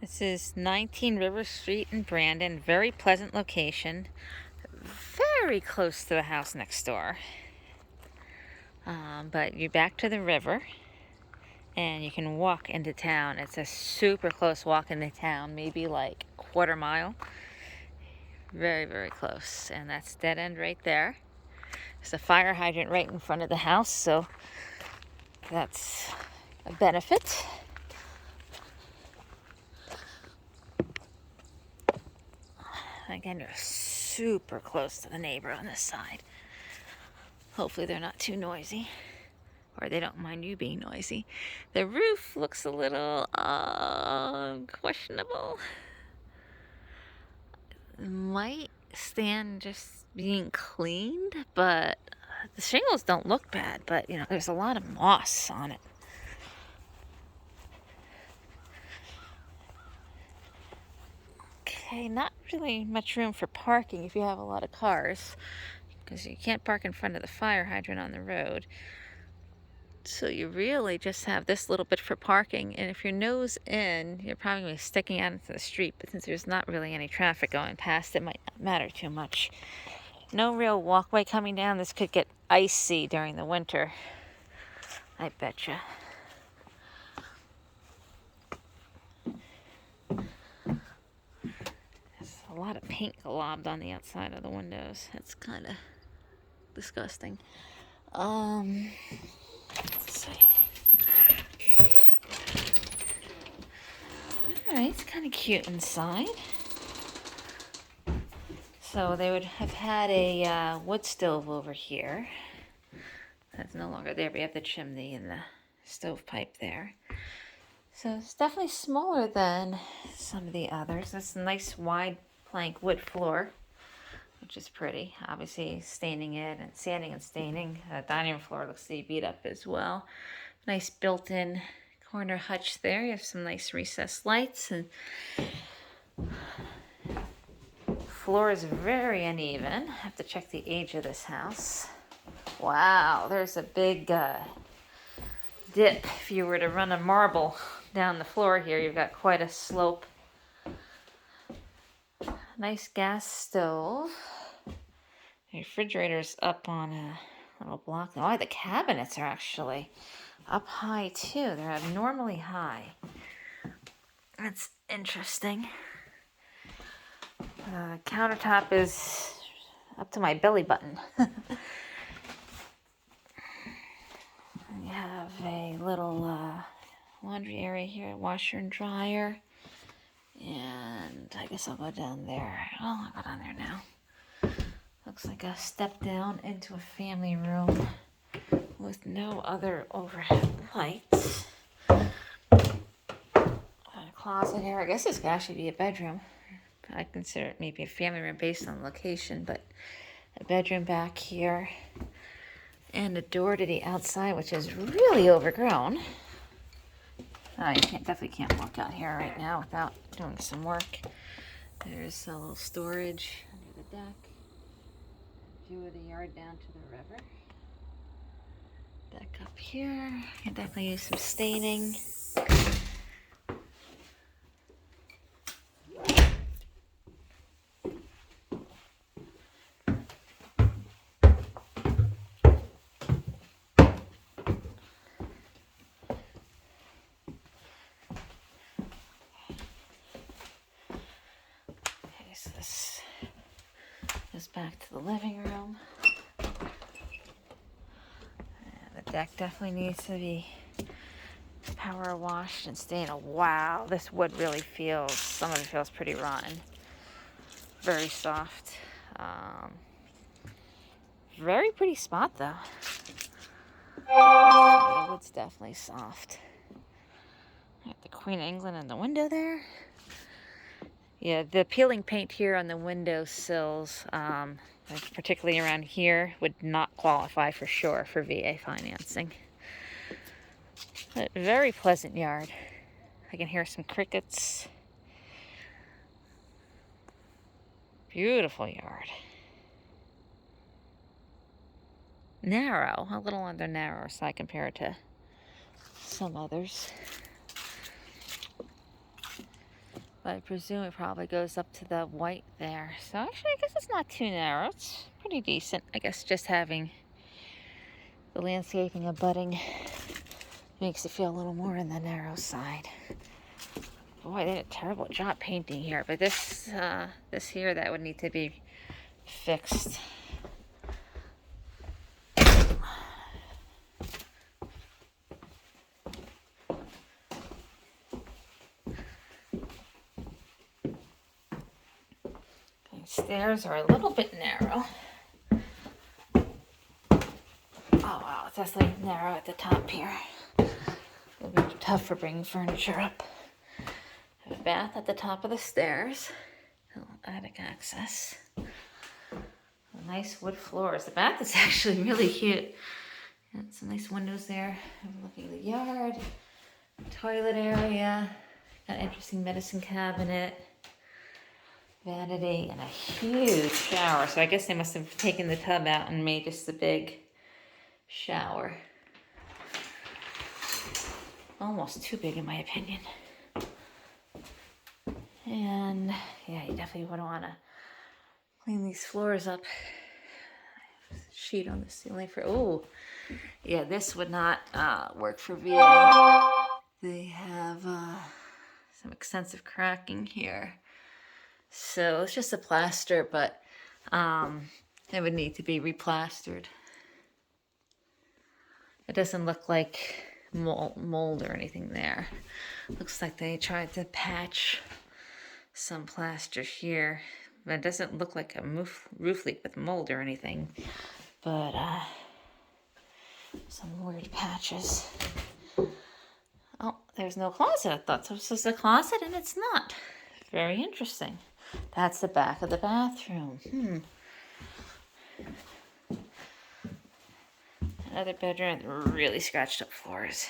This is 19 River Street in Brandon. Very pleasant location. Very close to the house next door. But you're back to the river and you can walk into town. It's a super close walk into town, maybe like a quarter mile. Very, very close. And that's dead end right there. There's a fire hydrant right in front of the house, so that's a benefit. Again, you're super close to the neighbor on this side. Hopefully they're not too noisy, or they don't mind you being noisy. The roof looks a little questionable. Might stand just being cleaned, but the shingles don't look bad, but you know, there's a lot of moss on it. Okay, not really much room for parking if you have a lot of cars, because you can't park in front of the fire hydrant on the road. So you really just have this little bit for parking, and if your nose in, you're probably going to be sticking out into the street, but since there's not really any traffic going past, it might not matter too much. No real walkway coming down. This could get icy during the winter, I betcha. There's a lot of paint globbed on the outside of the windows. It's kind of disgusting. Let's see. Alright, it's kind of cute inside. So they would have had a wood stove over here. That's no longer there. We have the chimney and the stovepipe there. So it's definitely smaller than some of the others. It's a nice wide plank wood floor, which is pretty. Obviously staining it and sanding and staining. The dining room floor looks to be beat up as well. Nice built-in corner hutch there. You have some nice recessed lights, and floor is very uneven. I have to check the age of this house. Wow, there's a big dip. If you were to run a marble down the floor here, you've got quite a slope. Nice gas stove. The refrigerator's up on a little block. Oh, the cabinets are actually up high too. They're abnormally high. That's interesting. Countertop is up to my belly button. You have a little laundry area here, washer and dryer. And I guess I'll go down there. Oh, I'll go down there now. Looks like a step down into a family room with no other overhead lights. A closet here. I guess this could actually be a bedroom. I consider it maybe a family room based on location, but a bedroom back here. And a door to the outside, which is really overgrown. You definitely can't walk out here right now without doing some work. There's a little storage under the deck. View of the yard down to the river. Back up here. I can definitely use some staining. So this goes back to the living room. The deck definitely needs to be power washed and stained. Oh, wow, this wood really feels, some of it feels pretty rotten. Very soft. Very pretty spot though. The wood's definitely soft. Got the Queen of England in the window there. Yeah, the peeling paint here on the window sills, particularly around here, would not qualify for sure for VA financing. But very pleasant yard. I can hear some crickets. Beautiful yard. Narrow, a little on the narrower side compared to some others. But I presume it probably goes up to the white there. So actually, I guess it's not too narrow. It's pretty decent. I guess just having the landscaping abutting makes it feel a little more on the narrow side. Boy, they did a terrible job painting here. But this here, that would need to be fixed. Stairs are a little bit narrow. Oh wow, it's definitely narrow at the top here. It'll be tough for bringing furniture up. Have a bath at the top of the stairs. A little attic access. Nice wood floors. The bath is actually really cute. Got some nice windows there. I'm looking at the yard, toilet area. Got an interesting medicine cabinet. Vanity and a huge shower. So I guess they must have taken the tub out and made just a big shower. Almost too big in my opinion. And yeah, you definitely would want to clean these floors up. Sheet on the ceiling for, oh, yeah, this would not work for VA. They have some extensive cracking here. So it's just a plaster, but it would need to be replastered. It doesn't look like mold or anything there. Looks like they tried to patch some plaster here. But it doesn't look like a roof leak with mold or anything. But some weird patches. Oh, there's no closet. I thought this was a closet and it's not. Very interesting. That's the back of the bathroom. Another bedroom with really scratched up floors.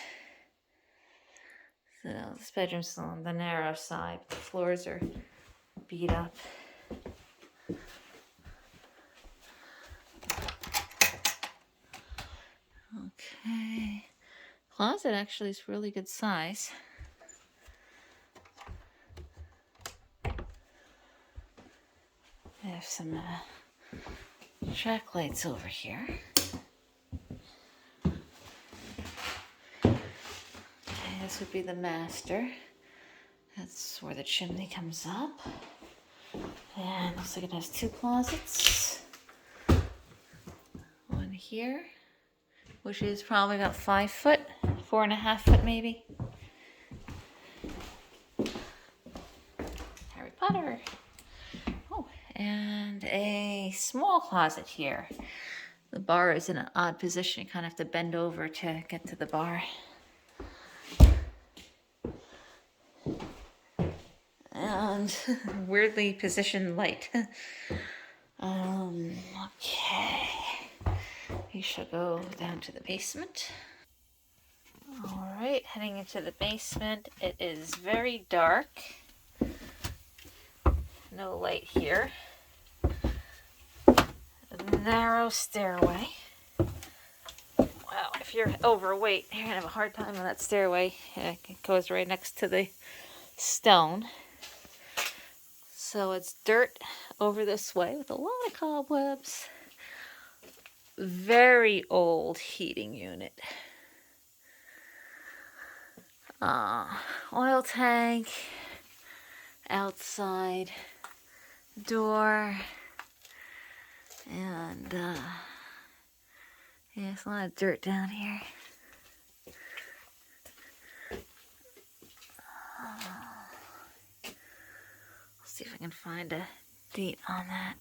So this bedroom's on the narrow side. The floors are beat up. Okay. Closet actually is really good size. I have some track lights over here. Okay, this would be the master. That's where the chimney comes up. And looks like it has two closets. One here, which is probably about 5 foot, 4.5 foot maybe. Harry Potter. Oh, and a small closet here. The bar is in an odd position. You kind of have to bend over to get to the bar. And weirdly positioned light. Okay. We shall go down to the basement. Alright, heading into the basement. It is very dark. No light here. A narrow stairway. Wow, if you're overweight, you're gonna have a hard time on that stairway. It goes right next to the stone. So it's dirt over this way with a lot of cobwebs. Very old heating unit. Oil tank. Outside door. And yeah, there's a lot of dirt down here. Let's see if I can find a date on that.